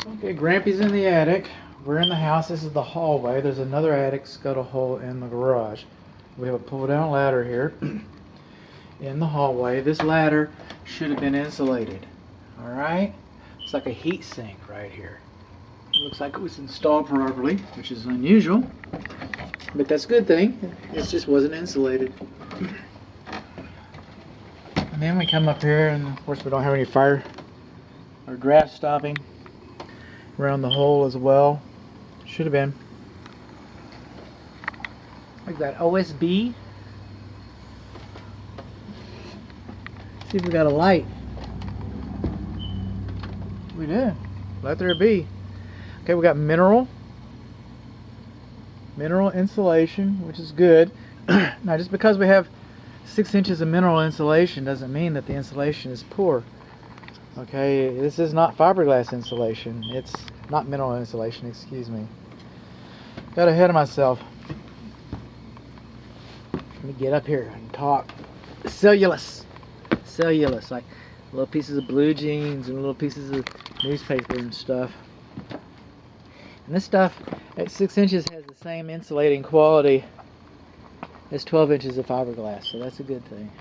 Okay, Grampy's in the attic. We're in the house. This is the hallway. There's another attic scuttle hole in the garage. We have a pull-down ladder here in the hallway. This ladder should have been insulated. All right? It's like a heat sink right here. It looks like it was installed properly, which is unusual, but that's a good thing. It just wasn't insulated. And then we come up here, and of course we don't have any fire or draft stopping around the hole as well. Should have been. We've got OSB. See if we got a light. We do. Let there be. Okay, we got mineral insulation, which is good. Now, just because we have 6 inches of mineral insulation doesn't mean that the insulation is poor. Okay, this is not fiberglass insulation. It's not mineral insulation, excuse me. Got ahead of myself. Let me get up here and talk. Cellulose, like little pieces of blue jeans and little pieces of newspaper and stuff. And this stuff at 6 inches has the same insulating quality as 12 inches of fiberglass, so that's a good thing.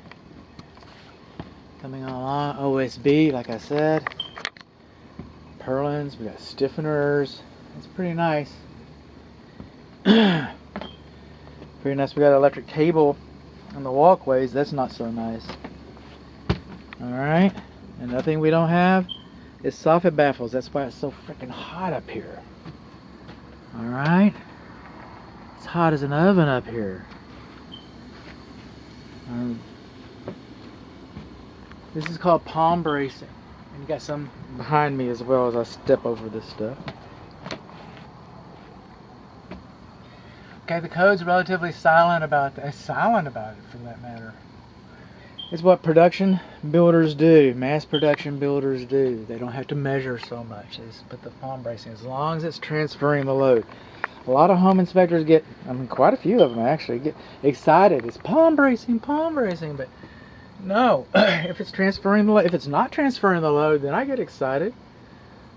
Coming on OSB, like I said. Purlins, we got stiffeners. It's pretty nice. Pretty nice. We got an electric cable on the walkways. That's not so nice. Alright. Another thing we don't have is soffit baffles. That's why it's so freaking hot up here. Alright. It's hot as an oven up here. This is called palm bracing. And you got some behind me as well as I step over this stuff. Okay, the code's relatively silent about it for that matter. It's what production builders do, mass production builders do. They don't have to measure so much. They just put the palm bracing as long as it's transferring the load. A lot of home inspectors get, quite a few of them actually, get excited. It's palm bracing, but no, if it's transferring the load, if it's not transferring the load, then I get excited.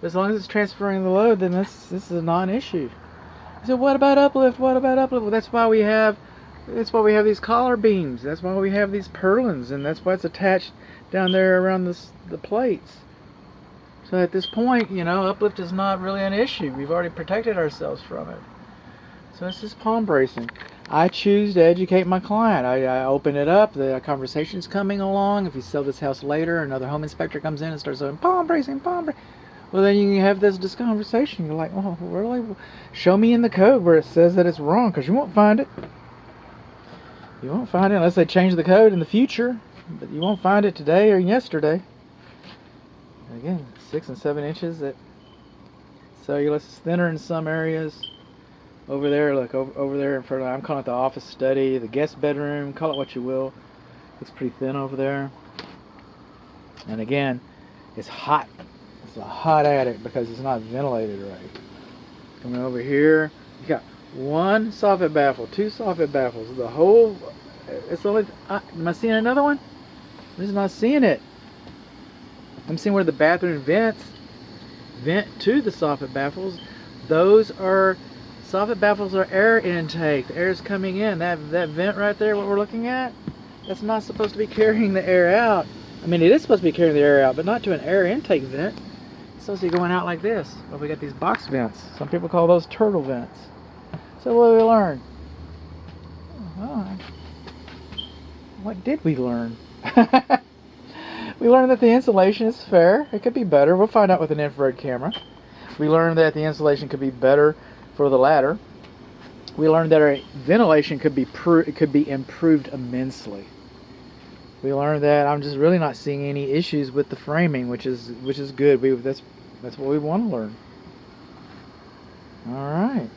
But as long as it's transferring the load, then this is a non-issue. So what about uplift? What about uplift? Well, that's why we have these collar beams. That's why we have these purlins, and that's why it's attached down there around the plates. So at this point, you know, uplift is not really an issue. We've already protected ourselves from it. So it's just palm bracing. I choose to educate my client. I open it up. The conversation's coming along. If you sell this house later, another home inspector comes in and starts saying palm bracing. Well, then you can have this conversation. You're like, oh, really? Show me in the code where it says that it's wrong, because you won't find it. You won't find it unless they change the code in the future. But you won't find it today or yesterday. Again, 6 and 7 inches. That cellulose is thinner in some areas. Over there, look, over there in front of, I'm calling it the office study, the guest bedroom, call it what you will. It's pretty thin over there. And again, it's hot. It's a hot attic because it's not ventilated right. Coming over here, you got 1 soffit baffle, 2 soffit baffles. The whole, it's only, am I seeing another one? I'm just not seeing it. I'm seeing where the bathroom vent to the soffit baffles. Those are, soffit baffles are air intake. The air is coming in. That vent right there, what we're looking at, that's not supposed to be carrying the air out. I mean, it is supposed to be carrying the air out, but not to an air intake vent. It's supposed to be going out like this. Well, we got these box vents. Some people call those turtle vents. So what did we learn? Well, what did we learn? We learned that the insulation is fair. It could be better. We'll find out with an infrared camera. We learned that the insulation could be better for the ladder. We learned that our ventilation could be improved immensely. We learned that I'm just really not seeing any issues with the framing, which is good. That's what we want to learn. All right.